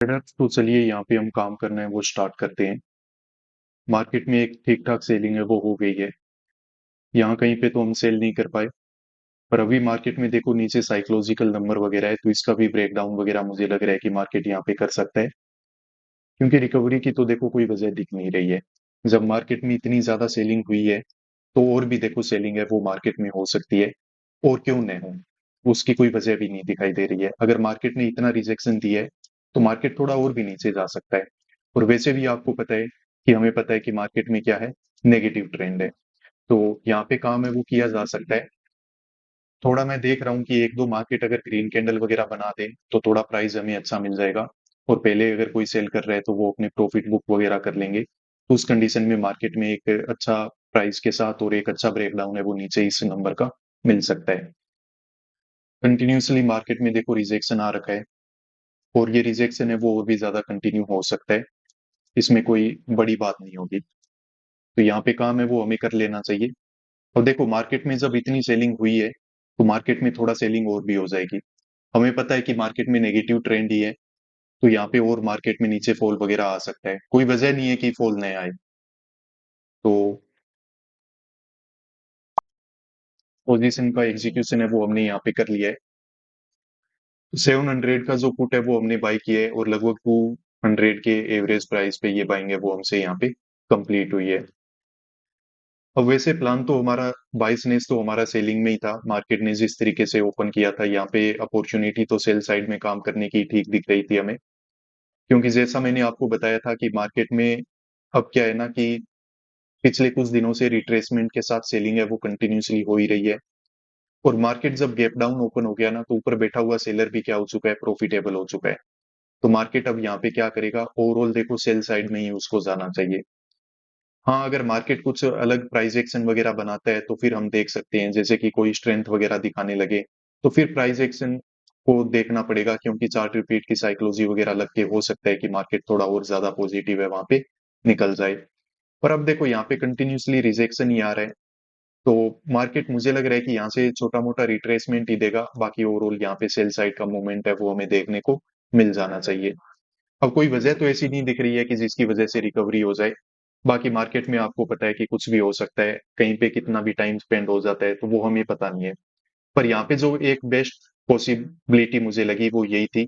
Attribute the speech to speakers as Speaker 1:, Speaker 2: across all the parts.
Speaker 1: Products तो चलिए यहाँ पे हम काम करना है वो स्टार्ट करते हैं। मार्केट में एक ठीक-ठाक सेलिंग है वो हो गई है। यहाँ कहीं पे तो हम सेल नहीं कर पाए, पर अभी मार्केट में देखो नीचे साइकोलॉजिकल नंबर वगैरह है, तो इसका भी ब्रेकडाउन वगैरह मुझे लग रहा है कि मार्केट यहाँ पे कर सकता है। क्योंकि रिकवरी की तो देखो कोई वजह दिख नहीं रही है। जब मार्केट में इतनी ज़्यादा सेलिंग हुई है, तो और भी देखो सेलिंग है वो मार्केट में हो सकती है, और क्यों ना हो? उसकी कोई वजह भी नहीं दिखाई दे रही है। अगर मार्केट ने इतना रिजेक्शन दिया है, तो मार्केट थोड़ा और भी नीचे जा सकता है। और वैसे भी आपको पता है कि हमें पता है कि मार्केट में क्या है, नेगेटिव ट्रेंड है। तो यहाँ पे काम है वो किया जा सकता है। थोड़ा मैं देख रहा हूँ कि 1-2 मार्केट अगर ग्रीन कैंडल वगैरह बना दें, तो थोड़ा प्राइस हमें अच्छा मिल जाएगा। और पहले अगर कोई सेल कर रहा है, तो वो अपने प्रॉफिट बुक वगैरह कर लेंगे। तो उस कंडीशन में मार्केट में एक अच्छा प्राइस के साथ और एक अच्छा ब्रेकडाउन है वो नीचे इस नंबर का मिल सकता है। कंटिन्यूअसली मार्केट में देखो रिजेक्शन आ रखा है, और ये रिजेक्शन है वो और भी ज़्यादा कंटिन्यू हो सकता है। इसमें कोई बड़ी बात नहीं होगी। तो यहाँ पे काम है वो हमें कर लेना चाहिए। और देखो मार्केट में जब इतनी सेलिंग हुई है, तो मार्केट में थोड़ा सेलिंग और भी हो जाएगी। हमें पता है कि मार्केट में नेगेटिव ट्रेंड ही है, तो यहाँ पे और मार्केट में नीचे फॉल वगैरह आ सकता है। कोई वजह नहीं है कि फॉल नहीं आए। तो पोजीशन का एग्जीक्यूशन है वो हमने यहाँ पे कर लिया है। 700 का जो पुट है वो हमने बाय किया है, और लगभग 200 के एवरेज प्राइस पे ये बाइंग है वो हमसे यहाँ पे कंप्लीट हुई है। अब वैसे प्लान तो हमारा 22 तो हमारा सेलिंग में ही था। मार्केट ने जिस तरीके से ओपन किया था, यहाँ पे अपॉर्चुनिटी तो सेल साइड में काम करने की ठीक दिख रही थी हमें। क्योंकि जैसा मैंने आपको बताया था कि मार्केट में अब क्या है ना कि पिछले कुछ दिनों से रिट्रेसमेंट के साथ सेलिंग है वो कंटिन्यूअसली हो ही रही है। और मार्केट जब गैप डाउन ओपन हो गया ना, तो ऊपर बैठा हुआ सेलर भी क्या हो चुका है, प्रॉफिटेबल हो चुका है। तो मार्केट अब यहाँ पे क्या करेगा, ओवरऑल देखो सेल साइड में ही उसको जाना चाहिए। हाँ, अगर मार्केट कुछ अलग प्राइस एक्शन वगैरह बनाता है, तो फिर हम देख सकते हैं, जैसे कि कोई स्ट्रेंथ वगैरह दिखाने लगे, तो फिर प्राइस एक्शन को देखना पड़ेगा। क्योंकि चार्ट रिपीट की साइकोलॉजी वगैरह लग के हो सकता है कि मार्केट थोड़ा और ज्यादा पॉजिटिव है वहां पे निकल जाए। पर अब देखो यहाँ पे कंटिन्यूअसली रिजेक्शन ही आ रहा है, तो मार्केट मुझे लग रहा है कि यहाँ से छोटा मोटा रिट्रेसमेंट ही देगा। बाकी ओवरऑल यहाँ पे सेल साइड का मूवमेंट है वो हमें देखने को मिल जाना चाहिए। अब कोई वजह तो ऐसी नहीं दिख रही है कि जिसकी वजह से रिकवरी हो जाए। बाकी मार्केट में आपको पता है कि कुछ भी हो सकता है, कहीं पे कितना भी टाइम स्पेंड हो जाता है, तो वो हमें पता नहीं है। पर यहाँ पे जो एक बेस्ट पॉसिबिलिटी मुझे लगी वो यही थी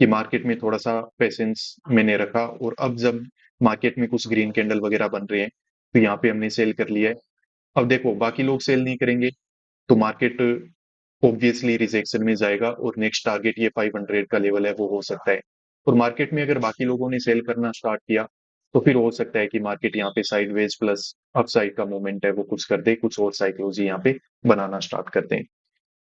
Speaker 1: कि मार्केट में थोड़ा सा पेशेंस मैंने रखा, और अब जब मार्केट में कुछ ग्रीन कैंडल वगैरह बन रहे हैं, तो यहाँ पे हमने सेल कर लिया है। अब देखो बाकी लोग सेल नहीं करेंगे, तो मार्केट ऑब्वियसली रिजेक्शन में जाएगा, और नेक्स्ट टारगेट ये 500 का लेवल है वो हो सकता है। और मार्केट में अगर बाकी लोगों ने सेल करना स्टार्ट किया, तो फिर हो सकता है कि मार्केट यहाँ पे साइडवेज प्लस अपसाइड का मूवमेंट है वो कुछ कर दे, कुछ और साइकोलॉजी यहाँ पे बनाना स्टार्ट कर दें।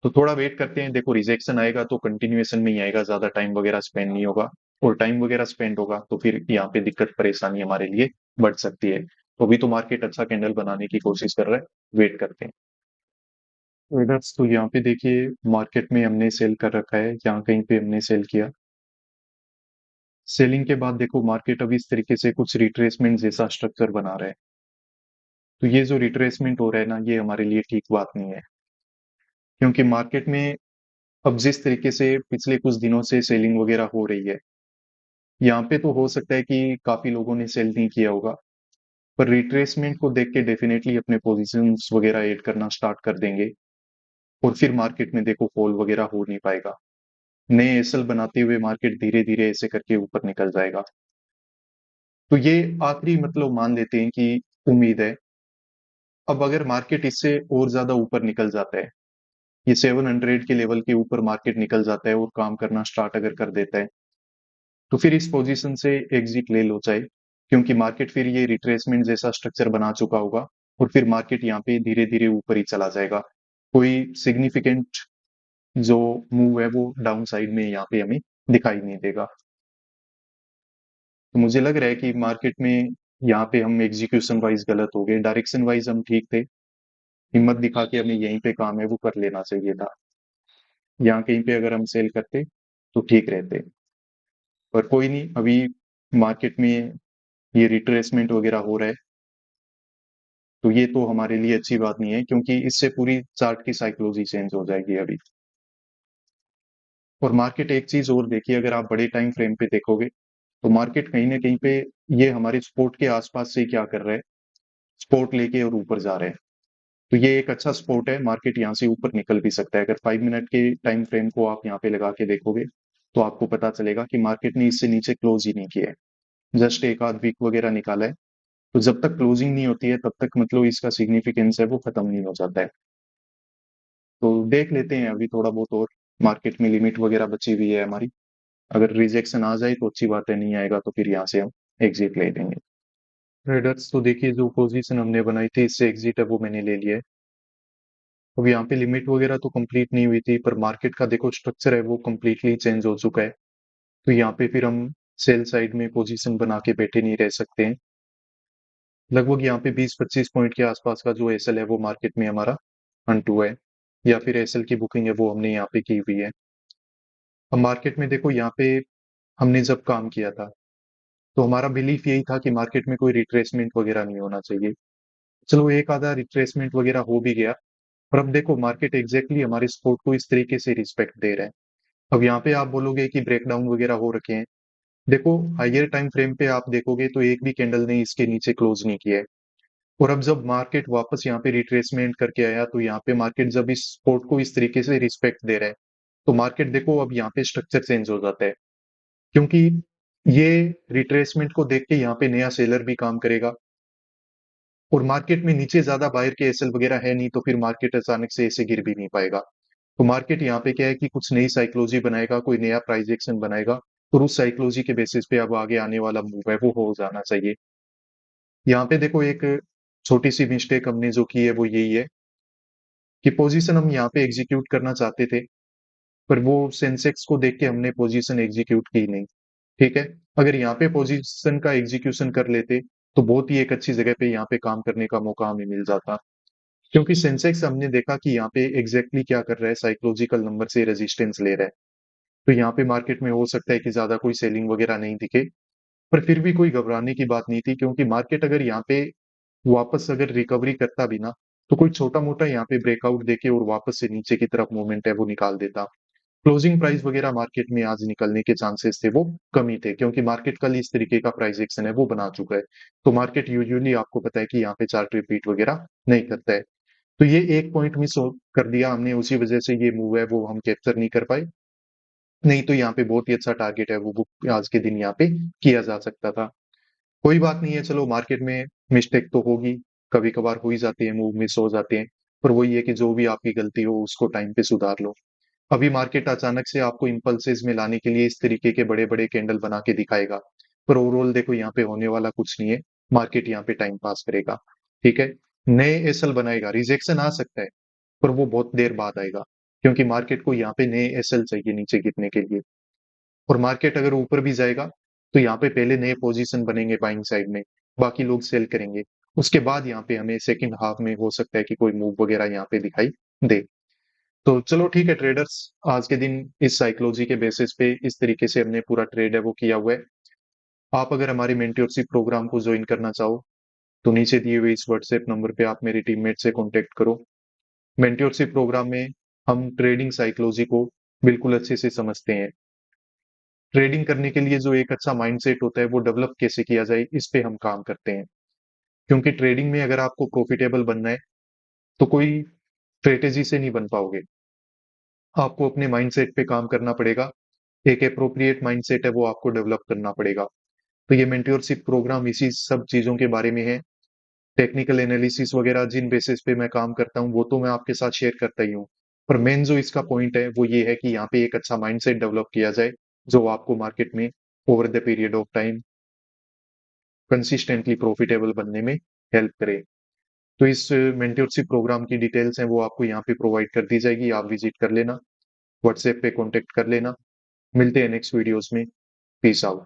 Speaker 1: तो थोड़ा वेट करते हैं। देखो रिजेक्शन आएगा तो कंटिन्यूएशन में ही आएगा, ज्यादा टाइम वगैरह स्पेंड नहीं होगा। और टाइम वगैरह स्पेंड होगा तो फिर यहाँ पे दिक्कत परेशानी हमारे लिए बढ़ सकती है। तो अभी तो मार्केट अच्छा कैंडल बनाने की कोशिश कर रहा है, वेट करते हैं। ट्रेडर्स तो यहाँ पे देखिए मार्केट में हमने सेल कर रखा है, यहाँ कहीं पे हमने सेल किया। सेलिंग के बाद देखो मार्केट अब इस तरीके से कुछ रिट्रेसमेंट जैसा स्ट्रक्चर बना रहा है। तो ये जो रिट्रेसमेंट हो रहा है ना, ये हमारे लिए ठीक बात नहीं है। क्योंकि मार्केट में अब जिस तरीके से पिछले कुछ दिनों से सेलिंग वगैरह हो रही है, यहाँ पे तो हो सकता है कि काफी लोगों ने सेल नहीं किया होगा, पर रिट्रेसमेंट को देख के डेफिनेटली अपने पोजीशंस वगैरह ऐड करना स्टार्ट कर देंगे। और फिर मार्केट में देखो फॉल वगैरह हो नहीं पाएगा। नए एसएल बनाते हुए मार्केट धीरे धीरे ऐसे करके ऊपर निकल जाएगा। तो ये आखिरी मतलब मान लेते हैं कि उम्मीद है। अब अगर मार्केट इससे और ज्यादा ऊपर निकल जाता है, ये 700 के लेवल के ऊपर मार्केट निकल जाता है और काम करना स्टार्ट अगर कर देता है, तो फिर इस पोजीशन से एग्जिट ले लो चाहे। क्योंकि मार्केट फिर ये रिट्रेसमेंट जैसा स्ट्रक्चर बना चुका होगा, और फिर मार्केट यहाँ पे धीरे धीरे ऊपर ही चला जाएगा। कोई सिग्निफिकेंट जो मूव है वो डाउन साइड में यहाँ पे हमें दिखाई नहीं देगा। तो मुझे लग रहा है कि मार्केट में यहाँ पे हम एग्जीक्यूशन वाइज गलत हो गए, डायरेक्शन वाइज हम ठीक थे। हिम्मत दिखा के हमें यहीं पे काम है वो कर लेना चाहिए था। यहाँ कहीं पे अगर हम सेल करते तो ठीक रहते। पर कोई नहीं, अभी मार्केट में ये रिट्रेसमेंट वगैरह हो रहा है, तो ये तो हमारे लिए अच्छी बात नहीं है, क्योंकि इससे पूरी चार्ट की साइकोलॉजी चेंज हो जाएगी अभी। और मार्केट एक चीज और देखिए, अगर आप बड़े टाइम फ्रेम पे देखोगे तो मार्केट कहीं ना कहीं पे ये हमारे सपोर्ट के आसपास से क्या कर रहा है, सपोर्ट लेके और ऊपर जा रहा है। तो ये एक अच्छा सपोर्ट है, मार्केट यहाँ से ऊपर निकल भी सकता है। अगर 5 मिनट के टाइम फ्रेम को आप यहाँ पे लगा के देखोगे तो आपको पता चलेगा कि मार्केट ने इससे नीचे क्लोज ही नहीं किया है, जस्ट एक आध वीक वगैरह निकाला है। तो जब तक क्लोजिंग नहीं होती है तब तक मतलब इसका सिग्निफिकेंस है वो खत्म नहीं हो जाता है। तो देख लेते हैं अभी थोड़ा बहुत और, मार्केट में लिमिट वगैरह बची हुई है हमारी। अगर रिजेक्शन आ जाए तो अच्छी बात है, नहीं आएगा तो फिर यहाँ से हम एग्जिट ले लेंगे। ट्रेडर्स तो देखिए, जो पोजीशन हमने बनाई थी इससे एग्जिट है वो मैंने ले लिया है। अब यहाँ पे लिमिट वगैरह तो कंप्लीट नहीं हुई थी, पर मार्केट का देखो स्ट्रक्चर है वो कंप्लीटली चेंज हो चुका है। तो यहाँ पे फिर हम सेल साइड में पोजीशन बना के बैठे नहीं रह सकते हैं। लगभग यहाँ पे 20-25 पॉइंट के आसपास का जो एसएल है वो मार्केट में हमारा अनटू है, या फिर एसएल की बुकिंग है वो हमने यहाँ पे की हुई है। अब मार्केट में देखो, यहाँ पे हमने जब काम किया था तो हमारा बिलीफ यही था कि मार्केट में कोई रिट्रेसमेंट वगैरह नहीं होना चाहिए। चलो एक आधा रिट्रेसमेंट वगैरह हो भी गया, पर अब देखो मार्केट एग्जैक्टली हमारे सपोर्ट को इस तरीके से रिस्पेक्ट दे रहा है। अब यहाँ पे आप बोलोगे कि ब्रेकडाउन वगैरह हो रखे हैं, देखो हायर टाइम फ्रेम पे आप देखोगे तो एक भी कैंडल ने इसके नीचे क्लोज नहीं किया है। और अब जब मार्केट वापस यहाँ पे रिट्रेसमेंट करके आया तो यहाँ पे मार्केट जब इस सपोर्ट को इस तरीके से रिस्पेक्ट दे रहा है तो मार्केट देखो अब यहाँ पे स्ट्रक्चर चेंज हो जाता है, क्योंकि ये रिट्रेसमेंट को देख के यहाँ पे नया सेलर भी काम करेगा। और मार्केट में नीचे ज्यादा बायर के एसएल वगैरह है नहीं, तो फिर मार्केट अचानक से ऐसे गिर भी नहीं पाएगा। तो मार्केट यहाँ पे क्या है कि कुछ नई साइकोलॉजी बनाएगा, कोई नया प्राइस एक्शन बनाएगा, और उस साइकोलॉजी के बेसिस पे अब आगे आने वाला मूव है वो हो जाना चाहिए। यहाँ पे देखो एक छोटी सी मिस्टेक हमने जो की है वो यही है कि पोजीशन हम यहाँ पे एग्जीक्यूट करना चाहते थे, पर वो सेंसेक्स को देख के हमने पोजीशन एग्जीक्यूट की नहीं। ठीक है, अगर यहाँ पे पोजीशन का एग्जीक्यूशन कर लेते तो बहुत ही एक अच्छी जगह पे यहाँ पे काम करने का मौका हमें मिल जाता। क्योंकि सेंसेक्स हमने देखा कि यहाँ पे एग्जैक्टली क्या कर रहा है, साइकोलॉजिकल नंबर से रेजिस्टेंस ले रहा है। तो यहाँ पे मार्केट में हो सकता है कि ज्यादा कोई सेलिंग वगैरह नहीं दिखे, पर फिर भी कोई घबराने की बात नहीं थी, क्योंकि मार्केट अगर यहाँ पे वापस अगर रिकवरी करता भी ना तो कोई छोटा मोटा यहाँ पे ब्रेकआउट देके और वापस से नीचे की तरफ मूवमेंट है वो निकाल देता। क्लोजिंग प्राइस वगैरह मार्केट में आज निकलने के चांसेस थे वो कम ही थे, क्योंकि मार्केट कल इस तरीके का प्राइस एक्शन है वो बना चुका है। तो मार्केट यूजुअली आपको पता है कि यहाँ पे चार्ट रिपीट वगैरह नहीं करता है। तो ये एक पॉइंट मिस कर दिया हमने, उसी वजह से ये मूव है वो हम कैप्चर नहीं कर पाए। नहीं तो यहाँ पे बहुत ही अच्छा टारगेट है वो बुक आज के दिन यहाँ पे किया जा सकता था। कोई बात नहीं है, चलो मार्केट में मिस्टेक तो होगी, कभी कभार हो ही जाती है, मूव मिस हो जाते हैं। पर वही है कि जो भी आपकी गलती हो उसको टाइम पे सुधार लो। अभी मार्केट अचानक से आपको इम्पल्सेस में लाने के लिए इस तरीके के बड़े बड़े कैंडल बना के दिखाएगा, पर ओवरऑल देखो यहाँ पे होने वाला कुछ नहीं है। मार्केट यहाँ पे टाइम पास करेगा, ठीक है। नए एसएल बनाएगा, रिजेक्शन आ सकता है, पर वो बहुत देर बाद आएगा, क्योंकि मार्केट को यहाँ पे नए एसएल चाहिए नीचे गिरने के लिए। और मार्केट अगर ऊपर भी जाएगा तो यहाँ पे पहले नए पोजीशन बनेंगे बाइंग साइड में, बाकी लोग सेल करेंगे। उसके बाद यहाँ पे हमें सेकंड हाफ में हो सकता है कि कोई मूव वगैरह यहाँ पे दिखाई दे। तो चलो ठीक है ट्रेडर्स, आज के दिन इस साइकोलॉजी के बेसिस पे इस तरीके से हमने पूरा ट्रेड है वो किया हुआ है। आप अगर हमारी मेंटरशिप प्रोग्राम को ज्वाइन करना चाहो तो नीचे दिए हुए इस व्हाट्सएप नंबर पे आप मेरे टीममेट से कांटेक्ट करो। मेंटरशिप प्रोग्राम में हम ट्रेडिंग साइकोलॉजी को बिल्कुल अच्छे से समझते हैं। ट्रेडिंग करने के लिए जो एक अच्छा माइंडसेट होता है वो डेवलप कैसे किया जाए इस पे हम काम करते हैं। क्योंकि ट्रेडिंग में अगर आपको प्रॉफिटेबल बनना है तो कोई स्ट्रेटेजी से नहीं बन पाओगे, आपको अपने माइंडसेट पे काम करना पड़ेगा। एक अप्रोप्रिएट माइंडसेट है वो आपको डेवलप करना पड़ेगा। तो ये मेंटरशिप प्रोग्राम इसी सब चीजों के बारे में है। टेक्निकल एनालिसिस वगैरह जिन बेसिस पे मैं काम करता हूँ वो तो मैं आपके साथ शेयर करता ही हूँ, पर मेन जो इसका पॉइंट है वो ये है कि यहाँ पे एक अच्छा माइंडसेट डेवलप किया जाए जो आपको मार्केट में over the period of time consistently profitable बनने में हेल्प करे। तो इस मेंटरशिप प्रोग्राम की डिटेल्स हैं वो आपको यहाँ पे प्रोवाइड कर दी जाएगी, आप विजिट कर लेना, व्हाट्सएप पे कॉन्टेक्ट कर लेना। मिलते हैं नेक्स्ट वीडियोस में। Peace out.